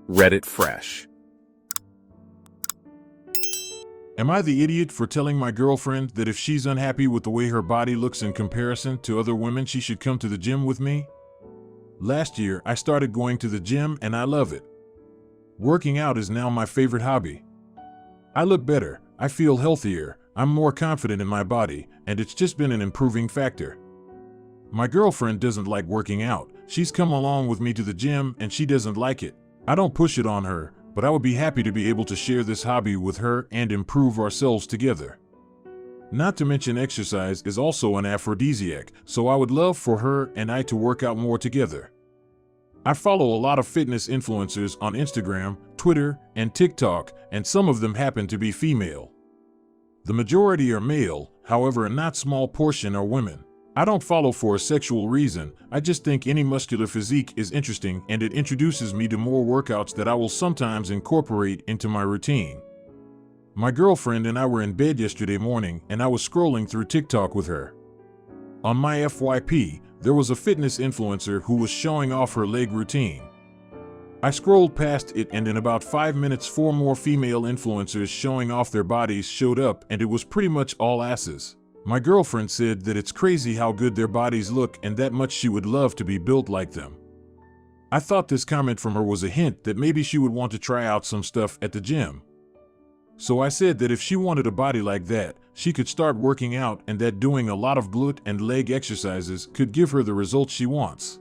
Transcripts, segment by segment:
Reddit fresh. Am I the idiot for telling my girlfriend that if she's unhappy with the way her body looks in comparison to other women, she should come to the gym with me? Last year, I started going to the gym and I love it. Working out is now my favorite hobby. I look better, I feel healthier, I'm more confident in my body, and it's just been an improving factor. My girlfriend doesn't like working out. She's come along with me to the gym and she doesn't like it. I don't push it on her, but I would be happy to be able to share this hobby with her and improve ourselves together. Not to mention exercise is also an aphrodisiac, so I would love for her and I to work out more together. I follow a lot of fitness influencers on Instagram, Twitter, and TikTok, and some of them happen to be female. The majority are male, however a not small portion are women. I don't follow for a sexual reason, I just think any muscular physique is interesting and it introduces me to more workouts that I will sometimes incorporate into my routine. My girlfriend and I were in bed yesterday morning and I was scrolling through TikTok with her. On my FYP, there was a fitness influencer who was showing off her leg routine. I scrolled past it and in about 5 minutes 4 more female influencers showing off their bodies showed up and it was pretty much all asses. My girlfriend said that it's crazy how good their bodies look and that much she would love to be built like them. I thought this comment from her was a hint that maybe she would want to try out some stuff at the gym. So I said that if she wanted a body like that, she could start working out and that doing a lot of glute and leg exercises could give her the results she wants.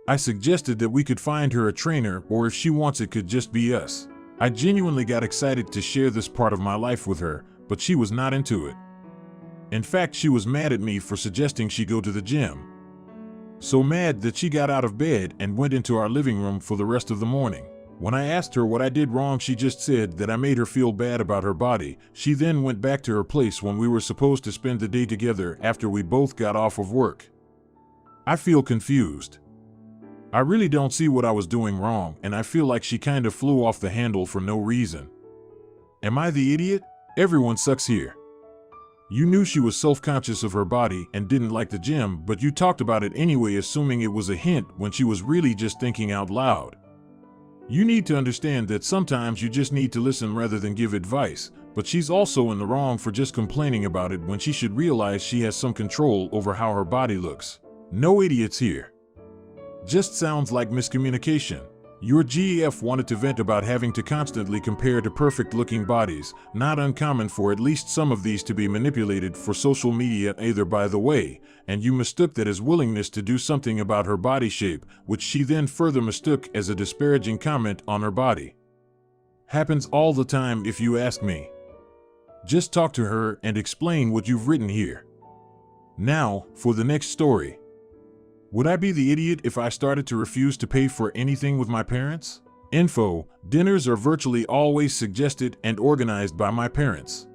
I suggested that we could find her a trainer or if she wants it could just be us. I genuinely got excited to share this part of my life with her, but she was not into it. In fact, she was mad at me for suggesting she go to the gym. So mad that she got out of bed and went into our living room for the rest of the morning. When I asked her what I did wrong, she just said that I made her feel bad about her body. She then went back to her place when we were supposed to spend the day together after we both got off of work. I feel confused. I really don't see what I was doing wrong, and I feel like she kind of flew off the handle for no reason. Am I the idiot? Everyone sucks here. You knew she was self-conscious of her body and didn't like the gym, but you talked about it anyway, assuming it was a hint when she was really just thinking out loud. You need to understand that sometimes you just need to listen rather than give advice, but she's also in the wrong for just complaining about it when she should realize she has some control over how her body looks. No idiots here. Just sounds like miscommunication. Your GF wanted to vent about having to constantly compare to perfect-looking bodies, not uncommon for at least some of these to be manipulated for social media either by the way, and you mistook that as willingness to do something about her body shape, which she then further mistook as a disparaging comment on her body. Happens all the time if you ask me. Just talk to her and explain what you've written here. Now, for the next story. Would I be the idiot if I started to refuse to pay for anything with my parents? Info: dinners are virtually always suggested and organized by my parents.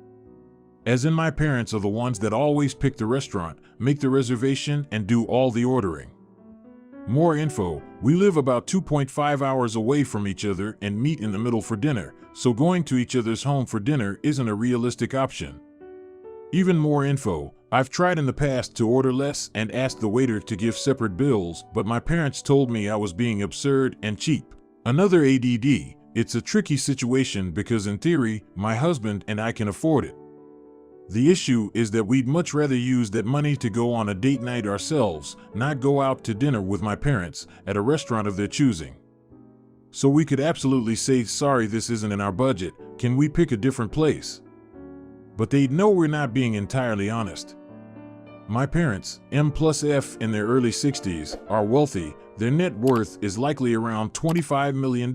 As in, my parents are the ones that always pick the restaurant, make the reservation, and do all the ordering. More info: we live about 2.5 hours away from each other and meet in the middle for dinner, so going to each other's home for dinner isn't a realistic option. Even more info: I've tried in the past to order less and asked the waiter to give separate bills, but my parents told me I was being absurd and cheap. Another ADD: it's a tricky situation because in theory, my husband and I can afford it. The issue is that we'd much rather use that money to go on a date night ourselves, not go out to dinner with my parents at a restaurant of their choosing. So we could absolutely say, sorry, this isn't in our budget, can we pick a different place? But they'd know we're not being entirely honest. My parents, M+F in their early 60s, are wealthy. Their net worth is likely around $25 million.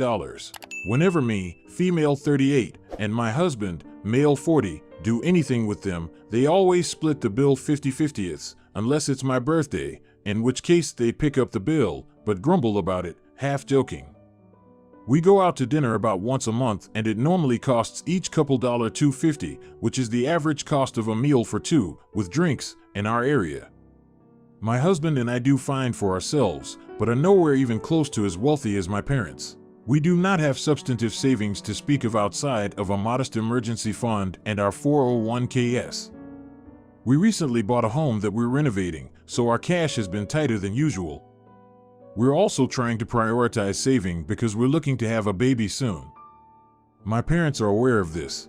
Whenever me, female 38, and my husband, male 40, do anything with them, they always split the bill 50-50ths, unless it's my birthday, in which case they pick up the bill, but grumble about it, half joking. We go out to dinner about once a month and it normally costs each couple $2.50, which is the average cost of a meal for two, with drinks, in our area. My husband and I do fine for ourselves, but are nowhere even close to as wealthy as my parents. We do not have substantive savings to speak of outside of a modest emergency fund and our 401ks. We recently bought a home that we're renovating, so our cash has been tighter than usual. We're also trying to prioritize saving because we're looking to have a baby soon. My parents are aware of this.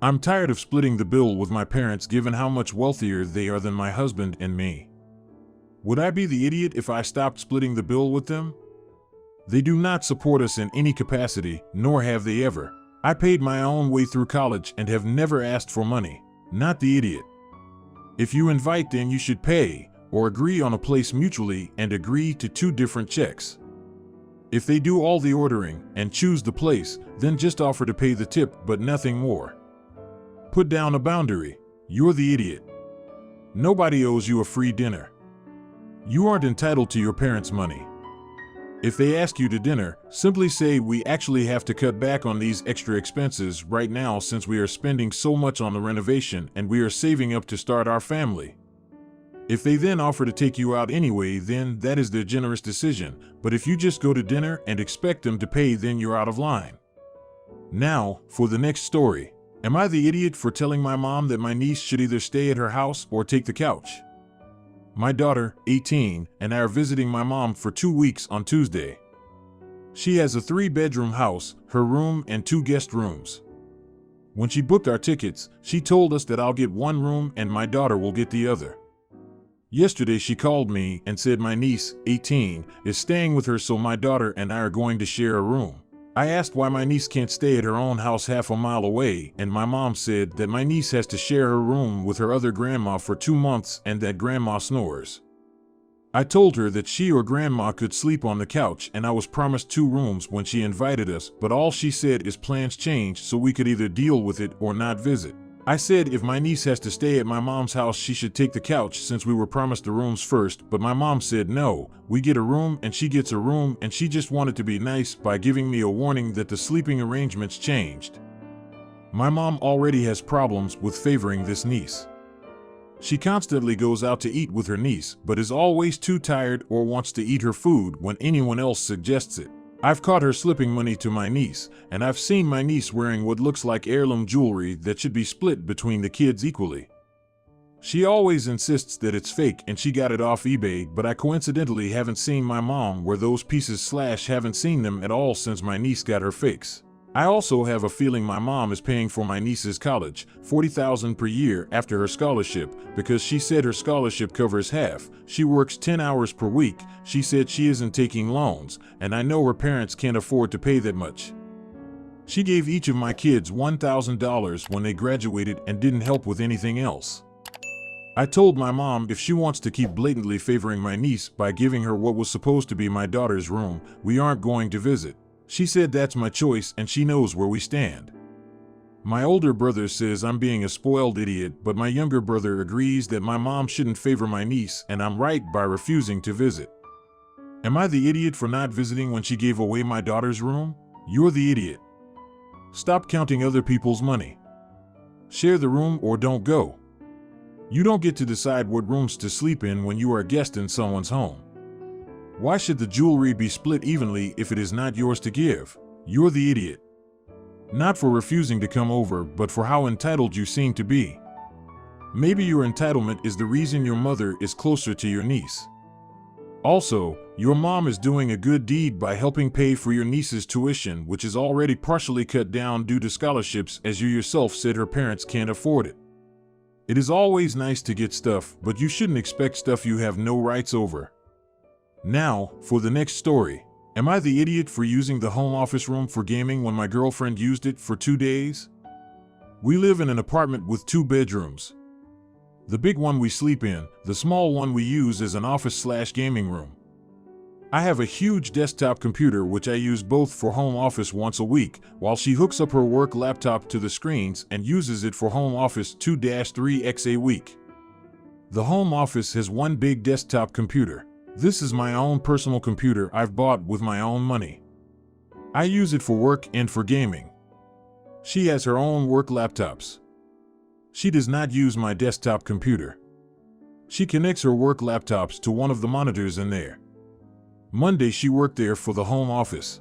I'm tired of splitting the bill with my parents given how much wealthier they are than my husband and me. Would I be the idiot if I stopped splitting the bill with them? They do not support us in any capacity, nor have they ever. I paid my own way through college and have never asked for money. Not the idiot. If you invite, then you should pay, or agree on a place mutually and agree to 2 different checks. If they do all the ordering and choose the place, then just offer to pay the tip, but nothing more. Put down a boundary. You're the idiot. Nobody owes you a free dinner. You aren't entitled to your parents' money. If they ask you to dinner, simply say, we actually have to cut back on these extra expenses right now since we are spending so much on the renovation and we are saving up to start our family. If they then offer to take you out anyway, then that is their generous decision. But if you just go to dinner and expect them to pay, then you're out of line. Now, for the next story. Am I the idiot for telling my mom that my niece should either stay at her house or take the couch? My daughter, 18, and I are visiting my mom for 2 weeks on Tuesday. She has a 3-bedroom house, her room and 2 guest rooms. When she booked our tickets, she told us that I'll get 1 room and my daughter will get the other. Yesterday she called me and said my niece, 18, is staying with her, so my daughter and I are going to share a room. I asked why my niece can't stay at her own house half a mile away, and my mom said that my niece has to share her room with her other grandma for 2 months and that grandma snores. I told her that she or grandma could sleep on the couch, and I was promised 2 rooms when she invited us, but all she said is plans changed so we could either deal with it or not visit. I said if my niece has to stay at my mom's house, she should take the couch since we were promised the rooms first, but my mom said no, we get a room and she gets a room, and she just wanted to be nice by giving me a warning that the sleeping arrangements changed. My mom already has problems with favoring this niece. She constantly goes out to eat with her niece, but is always too tired or wants to eat her food when anyone else suggests it. I've caught her slipping money to my niece, and I've seen my niece wearing what looks like heirloom jewelry that should be split between the kids equally. She always insists that it's fake and she got it off eBay, but I coincidentally haven't seen my mom wear those pieces / haven't seen them at all since my niece got her fakes. I also have a feeling my mom is paying for my niece's college, $40,000 per year after her scholarship, because she said her scholarship covers half. She works 10 hours per week. She said she isn't taking loans, and I know her parents can't afford to pay that much. She gave each of my kids $1,000 when they graduated and didn't help with anything else. I told my mom if she wants to keep blatantly favoring my niece by giving her what was supposed to be my daughter's room, we aren't going to visit. She said that's my choice and she knows where we stand. My older brother says I'm being a spoiled idiot, but my younger brother agrees that my mom shouldn't favor my niece and I'm right by refusing to visit. Am I the idiot for not visiting when she gave away my daughter's room? You're the idiot. Stop counting other people's money. Share the room or don't go. You don't get to decide what rooms to sleep in when you are a guest in someone's home. Why should the jewelry be split evenly if it is not yours to give? You're the idiot. Not for refusing to come over, but for how entitled you seem to be. Maybe your entitlement is the reason your mother is closer to your niece. Also, your mom is doing a good deed by helping pay for your niece's tuition, which is already partially cut down due to scholarships, as you yourself said her parents can't afford it. It is always nice to get stuff, but you shouldn't expect stuff you have no rights over. Now, for the next story. Am I the idiot for using the home office room for gaming when my girlfriend used it for 2 days? We live in an apartment with 2 bedrooms. The big one we sleep in, the small one we use as an office/gaming room. I have a huge desktop computer which I use both for home office once a week, while she hooks up her work laptop to the screens and uses it for home office 2-3x a week. The home office has one big desktop computer. This is my own personal computer I've bought with my own money. I use it for work and for gaming. She has her own work laptops. She does not use my desktop computer. She connects her work laptops to one of the monitors in there. Monday she worked there for the home office.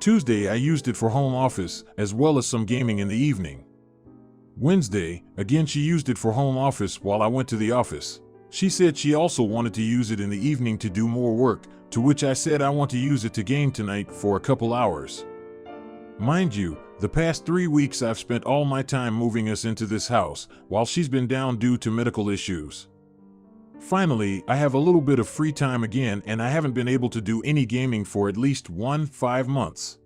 Tuesday I used it for home office as well as some gaming in the evening. Wednesday, again she used it for home office while I went to the office. She said she also wanted to use it in the evening to do more work, to which I said I want to use it to game tonight for a couple hours. Mind you, the past 3 weeks I've spent all my time moving us into this house, while she's been down due to medical issues. Finally, I have a little bit of free time again, and I haven't been able to do any gaming for at least 5 months.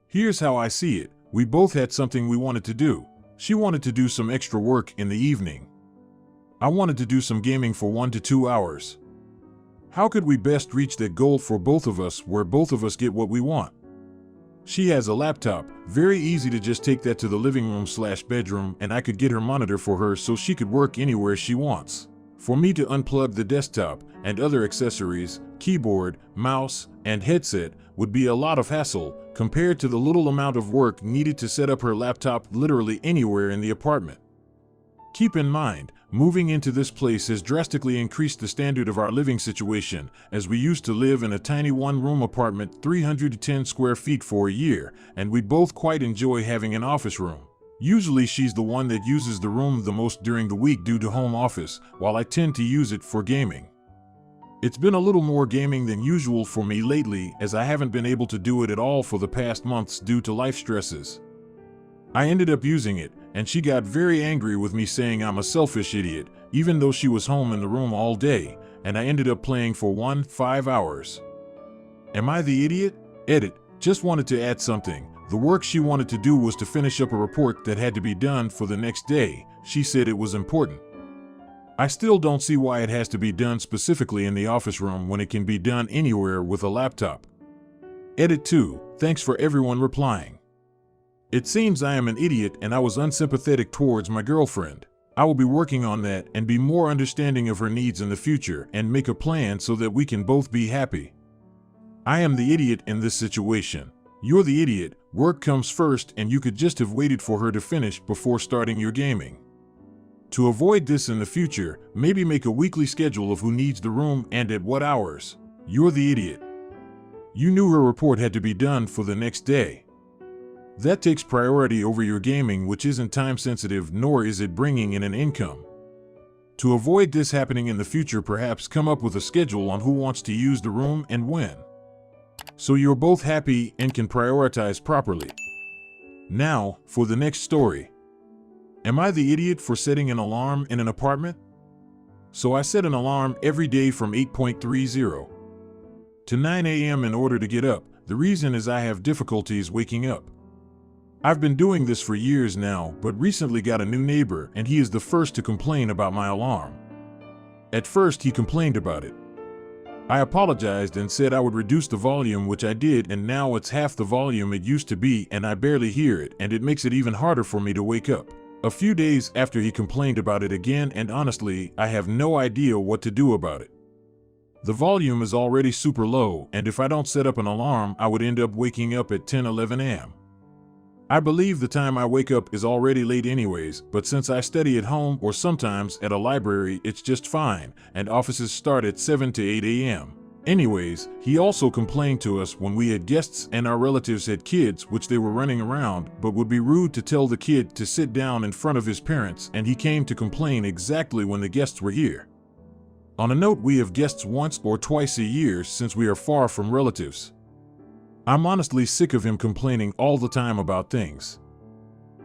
Here's how I see it. We both had something we wanted to do. She wanted to do some extra work in the evening. I wanted to do some gaming for 1 to 2 hours. How could we best reach that goal for both of us, where both of us get what we want? She has a laptop, very easy to just take that to the living room/bedroom, and I could get her monitor for her so she could work anywhere she wants. For me to unplug the desktop and other accessories, keyboard, mouse, and headset would be a lot of hassle compared to the little amount of work needed to set up her laptop literally anywhere in the apartment. Keep in mind, moving into this place has drastically increased the standard of our living situation, as we used to live in a tiny one-room apartment 310 square feet for a year, and we both quite enjoy having an office room. Usually she's the one that uses the room the most during the week due to home office, while I tend to use it for gaming. It's been a little more gaming than usual for me lately, as I haven't been able to do it at all for the past months due to life stresses. I ended up using it, and she got very angry with me saying I'm a selfish idiot, even though she was home in the room all day, and I ended up playing for 5 hours. Am I the idiot? Edit. Just wanted to add something. The work she wanted to do was to finish up a report that had to be done for the next day. She said it was important. I still don't see why it has to be done specifically in the office room when it can be done anywhere with a laptop. Edit 2. Thanks for everyone replying. It seems I am an idiot and I was unsympathetic towards my girlfriend. I will be working on that and be more understanding of her needs in the future and make a plan so that we can both be happy. I am the idiot in this situation. You're the idiot. Work comes first, and you could just have waited for her to finish before starting your gaming. To avoid this in the future, maybe make a weekly schedule of who needs the room and at what hours. You're the idiot. You knew her report had to be done for the next day. That takes priority over your gaming, which isn't time sensitive, nor is it bringing in an income. To avoid this happening in the future, perhaps come up with a schedule on who wants to use the room and when, so you're both happy and can prioritize properly. Now, for the next story. Am I the idiot for setting an alarm in an apartment? So I set an alarm every day from 8:30 to 9 a.m. in order to get up. The reason is I have difficulties waking up. I've been doing this for years now, but recently got a new neighbor, and he is the first to complain about my alarm. At first he complained about it. I apologized and said I would reduce the volume, which I did, and now it's half the volume it used to be, and I barely hear it, and it makes it even harder for me to wake up. A few days after he complained about it again, and honestly, I have no idea what to do about it. The volume is already super low, and if I don't set up an alarm, I would end up waking up at 10-11 a.m. I believe the time I wake up is already late anyways, but since I study at home or sometimes at a library, it's just fine, and offices start at 7 to 8 a.m. Anyways, he also complained to us when we had guests and our relatives had kids, which they were running around, but would be rude to tell the kid to sit down in front of his parents, and he came to complain exactly when the guests were here. On a note, we have guests once or twice a year since we are far from relatives. I'm honestly sick of him complaining all the time about things.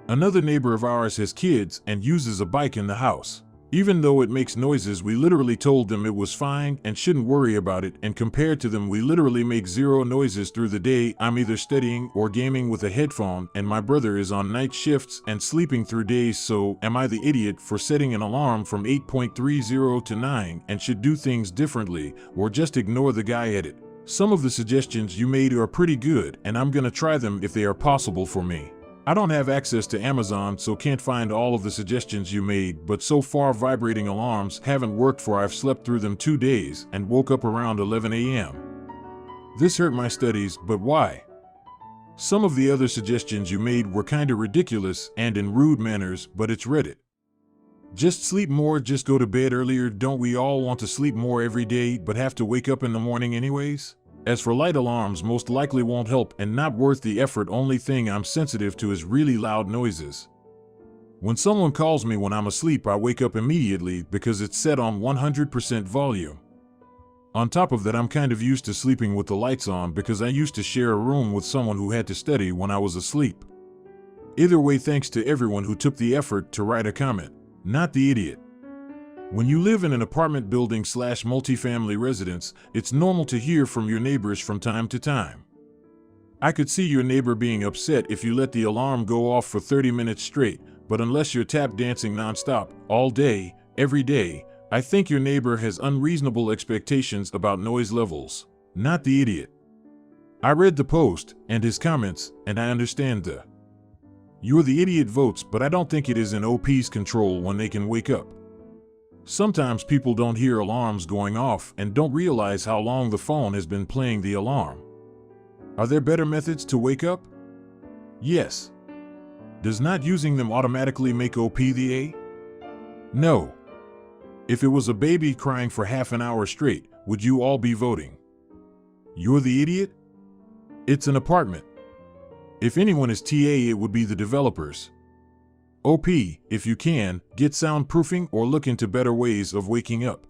Another neighbor of ours has kids and uses a bike in the house. Even though it makes noises, we literally told them it was fine and shouldn't worry about it, and compared to them, we literally make zero noises through the day. I'm either studying or gaming with a headphone, and my brother is on night shifts and sleeping through days. So am I the idiot for setting an alarm from 8:30 to 9 and should do things differently, or just ignore the guy at it? Some of the suggestions you made are pretty good, and I'm gonna try them if they are possible for me. I don't have access to Amazon, so can't find all of the suggestions you made, but so far vibrating alarms haven't worked, for I've slept through them 2 days and woke up around 11 a.m. This hurt my studies, but why? Some of the other suggestions you made were kinda ridiculous and in rude manners, but it's Reddit. Just sleep more, just go to bed earlier. Don't we all want to sleep more every day but have to wake up in the morning anyways? As for light alarms, most likely won't help and not worth the effort. Only thing I'm sensitive to is really loud noises. When someone calls me when I'm asleep, I wake up immediately because it's set on 100% volume. On top of that, I'm kind of used to sleeping with the lights on because I used to share a room with someone who had to study when I was asleep. Either way, thanks to everyone who took the effort to write a comment. Not the idiot. When you live in an apartment building / multifamily residence, it's normal to hear from your neighbors from time to time. I could see your neighbor being upset if you let the alarm go off for 30 minutes straight, but unless you're tap dancing nonstop, all day, every day, I think your neighbor has unreasonable expectations about noise levels. Not the idiot. I read the post and his comments, and I understand the "you're the idiot" votes, but I don't think it is in OP's control when they can wake up. Sometimes people don't hear alarms going off and don't realize how long the phone has been playing the alarm. Are there better methods to wake up? Yes. Does not using them automatically make OP the A? No. If it was a baby crying for half an hour straight, would you all be voting "you're the idiot"? It's an apartment. If anyone is TA, it would be the developers. OP, if you can, get soundproofing or look into better ways of waking up.